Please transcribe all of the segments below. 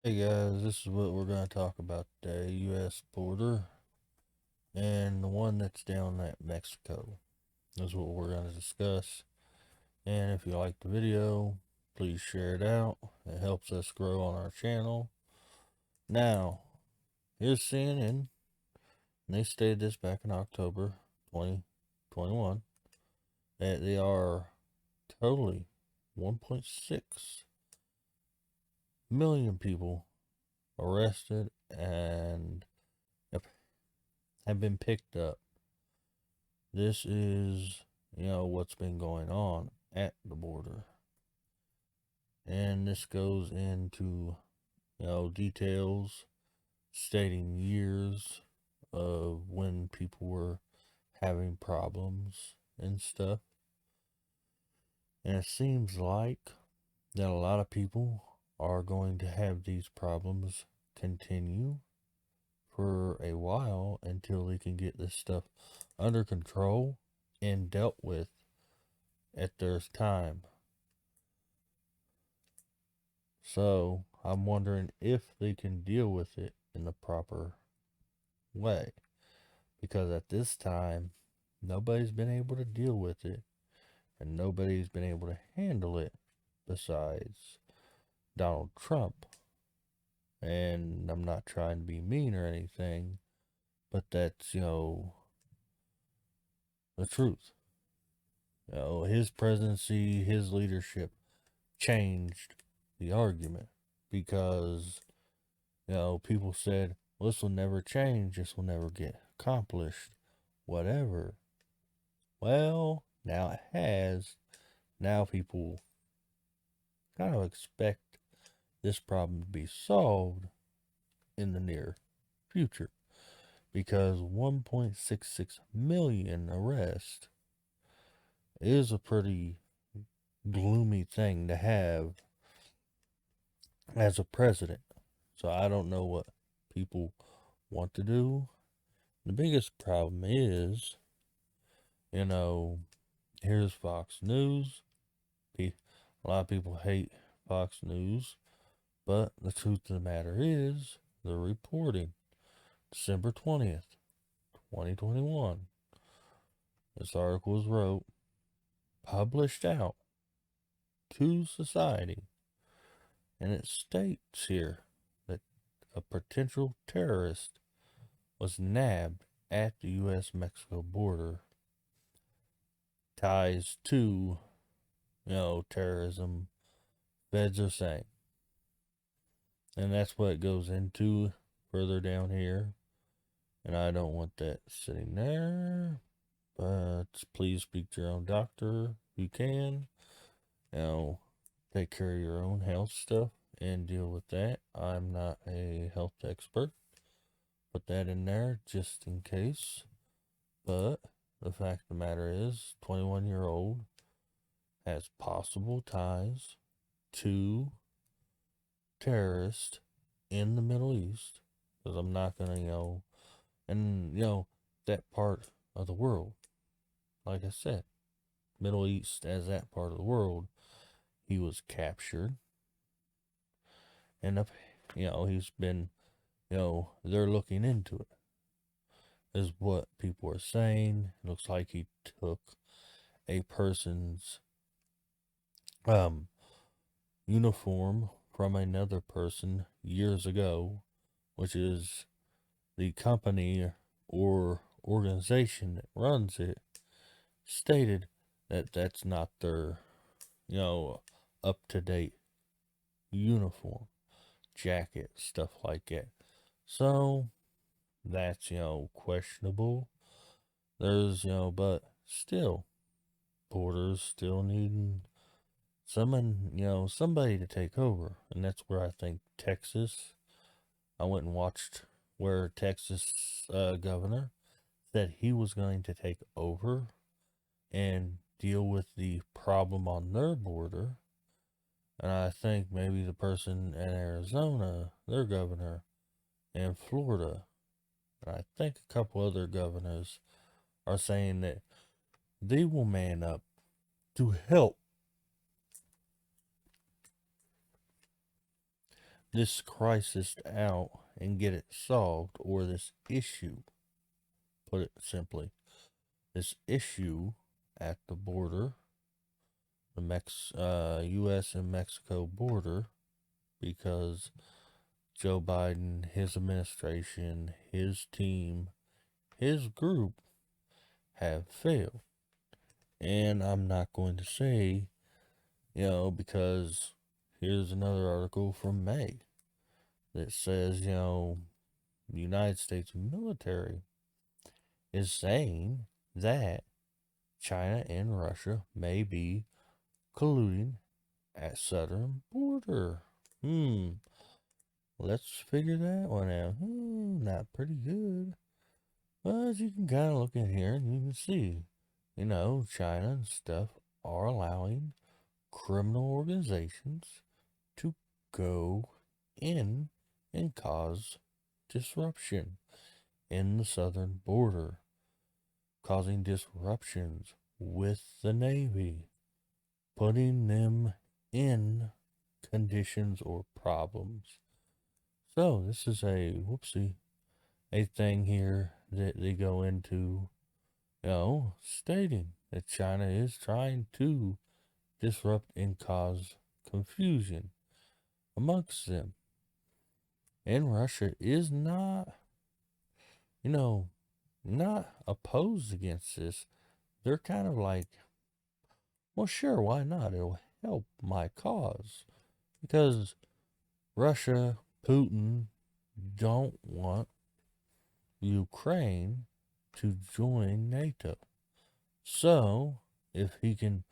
Hey guys, this is what we're going to talk about today. U.S. border and the one that's down at Mexico. This is what we're going to discuss. And if you like the video, please share it out. It helps us grow on our channel. Now, here's CNN. And they stated this back in October 2021 that they are totally 1.6 million people arrested and have been picked up. This is, what's been going on at the border. And this goes into, details stating years of when people were having problems and stuff. And it seems like that a lot of people are going to have these problems continue for a while until they can get this stuff under control and dealt with at their time. So I'm wondering if they can deal with it in the proper way. Because at this time, nobody's been able to deal with it and nobody's been able to handle it besides Donald Trump. And I'm not trying to be mean or anything, but that's, the truth. His presidency, his leadership changed the argument because, people said, well, this will never change, this will never get accomplished, whatever. Well, now it has. Now people kind of expect this problem to be solved in the near future because 1.66 million arrests is a pretty gloomy thing to have as a president. So I don't know what people want to do. The biggest problem is, you know, here's Fox News. A lot of people hate Fox News, but the truth of the matter is, they're reporting December 20th, 2021. This article was wrote, published out to society, and it states here that a potential terrorist was nabbed at the U.S. Mexico border, ties to, terrorism, feds are saying. And that's what it goes into further down here. And I don't want that sitting there. But please speak to your own doctor if you can. Take care of your own health stuff and deal with that. I'm not a health expert. Put that in there just in case. But the fact of the matter is, 21-year-old has possible ties to terrorists in the Middle East. Because I'm not going to, and, that part of the world, like I said, Middle East as that part of the world, he was captured. And, he's been, they're looking into it, is what people are saying. It looks like he took a person's um uniform from another person years ago, which is the company or organization that runs it, stated that that's not their, up to date uniform, jacket, stuff like that. So that's, questionable. There's, but still, borders still need somebody to take over. And that's where I think Texas, I went and watched where Texas governor said he was going to take over and deal with the problem on their border. And I think maybe the person in Arizona, their governor, and Florida, and I think a couple other governors are saying that they will man up to help this crisis out and get it solved, or this issue, put it simply, this issue at the border, the U.S. and Mexico border, because Joe Biden, his administration, his team, his group have failed. And I'm not going to say, because here's another article from May that says, the United States military is saying that China and Russia may be colluding at southern border. Let's figure that one out. Not pretty good. Well, as you can kind of look in here and you can see, China and stuff are allowing criminal organizations to go in and cause disruption in the southern border, causing disruptions with the Navy, putting them in conditions or problems. So this is a thing here that they go into, stating that China is trying to disrupt and cause confusion amongst them. And Russia is not, not opposed against this. They're kind of like, well, sure, why not? It'll help my cause. Because Russia, Putin, don't want Ukraine to join NATO. So, if he can,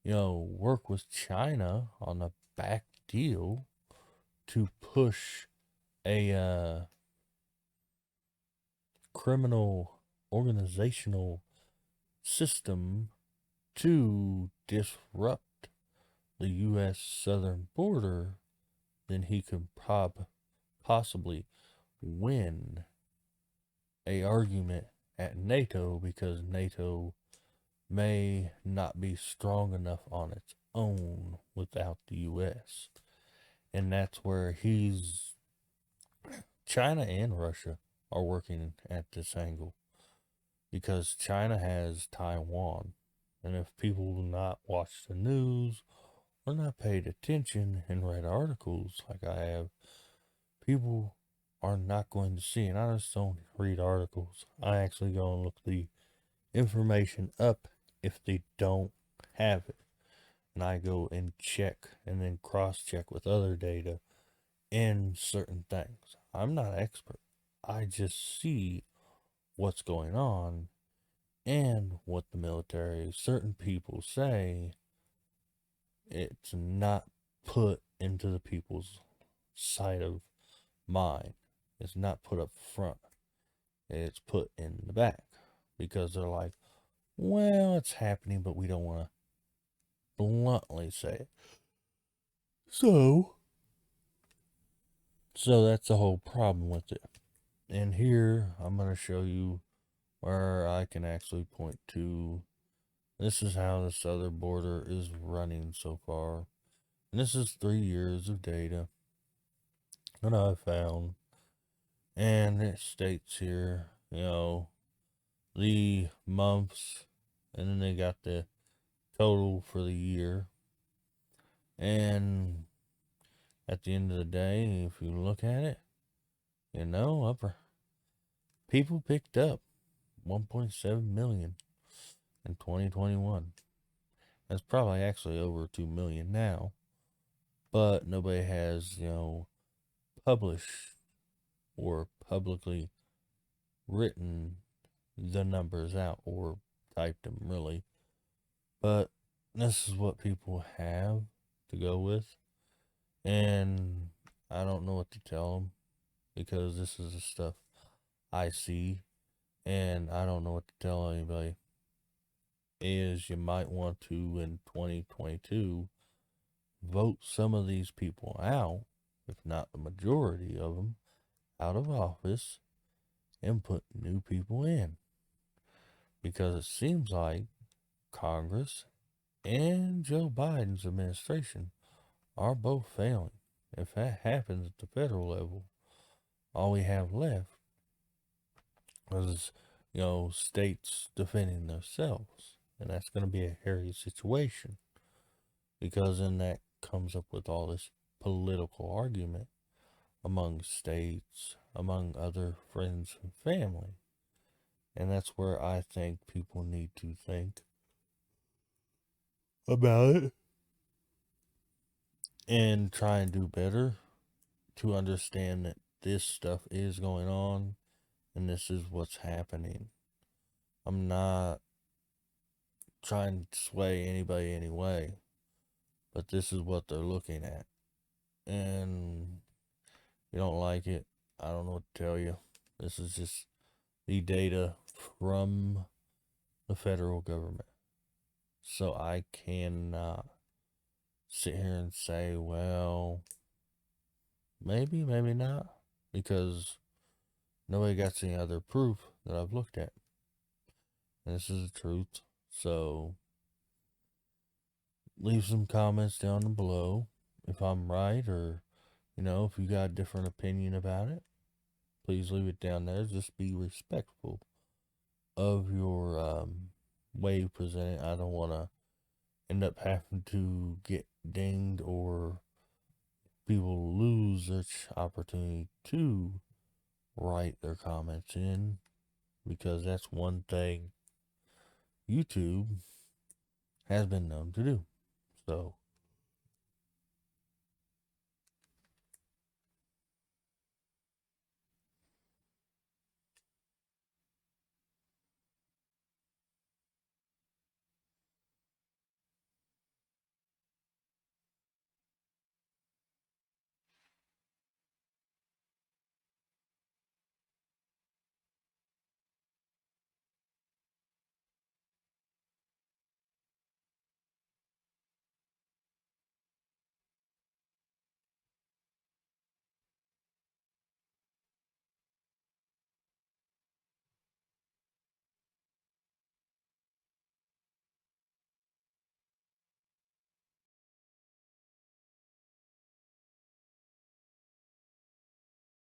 work with China on a back deal to push a criminal organizational system to disrupt the U.S. southern border, then he could possibly win a argument at NATO, because NATO may not be strong enough on its own without the U.S. And that's where China and Russia are working at this angle, because China has Taiwan. And if people do not watch the news or not paid attention and read articles like I have, people are not going to see. And I just don't read articles. I actually go and look the information up if they don't have it. And I go and check and then cross check with other data in certain things. I'm not an expert. I just see what's going on and what the military, certain people say. It's not put into the people's side of mind. It's not put up front. It's put in the back, because they're like, well, it's happening, but we don't want to bluntly say it. So that's the whole problem with it. And here I'm going to show you where I can actually point to. This is how the southern border is running so far. And this is 3 years of data that I found. And it states here, the months, and then they got the total for the year. And at the end of the day, if you look at it, people picked up 1.7 million in 2021. That's probably actually over 2 million now. But nobody has, published or publicly written the numbers out or typed them, really. But this is what people have to go with. And I don't know what to tell them, because this is the stuff I see. And I don't know what to tell anybody. Is you might want to, in 2022, vote some of these people out, if not the majority of them, out of office and put new people in. Because it seems like Congress and Joe Biden's administration are both failing. If that happens at the federal level, all we have left is, states defending themselves. And that's going to be a hairy situation because then that comes up with all this political argument among states, among other friends and family. And that's where I think people need to think about it and try and do better to understand that this stuff is going on and this is what's happening. I'm not trying to sway anybody anyway, but this is what they're looking at. And you don't like it, I don't know what to tell you. This is just the data from the federal government. So I cannot sit here and say, well, maybe, maybe not, because nobody got any other proof that I've looked at. And this is the truth. So leave some comments down below if I'm right, or, if you got a different opinion about it. Please leave it down there. Just be respectful of your way you present it. I don't want to end up having to get dinged or people lose their opportunity to write their comments in, because that's one thing YouTube has been known to do. So